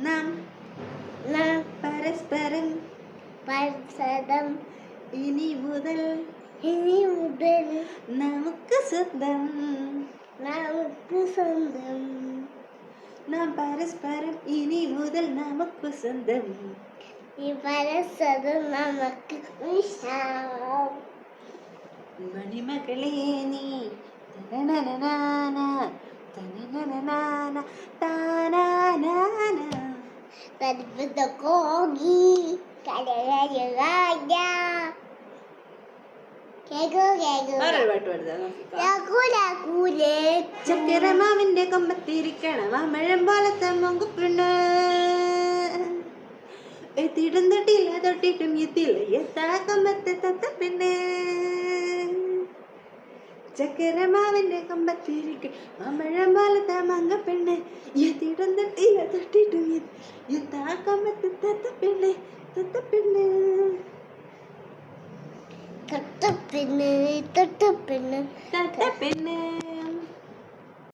നാം പരസ്പരം പരസ്പരം ഇനി മുതൽ നമുക്ക് സ്വന്തം നാം പരസ്പരം ഇനി മുതൽ നമുക്ക് സ്വന്തം ഈ പരസ്പരം നമുക്ക് മണിമകളെ നീ തനനനനാന, തനനനനാന, താനാനാന. കോകി വേറൊരു പാട്ട് പാടുതാ നോക്കിക്കോ. ചക്കരമാവിന്റെ കൊമ്പത്തിരിക്കണ മാമ്പഴം പോലത്തെ മൊങ്കുപ്പെണ്ണ് എത്തിയിട്ടും തൊട്ടില്ല തൊട്ടിട്ടും എത്തില്ല എത്താ കൊമ്പത്തെ തത്തപ്പെണ്ണ്. ചക്കരമാവിന്റെ കൊമ്പത്തിരിക്ക മാമ്പഴം പോലത്തെ മങ്കപ്പെണ്ണ് എത്തിയിട്ടും തൊട്ടില്ല തൊട്ടിട്ടും എത്താ കൊമ്പത്തെ തത്തപ്പെണ്ണ് തത്തപ്പെണ്ണ്. തൊട്ടപ്പെണ്ണ് തത്തപ്പെണ്ണ്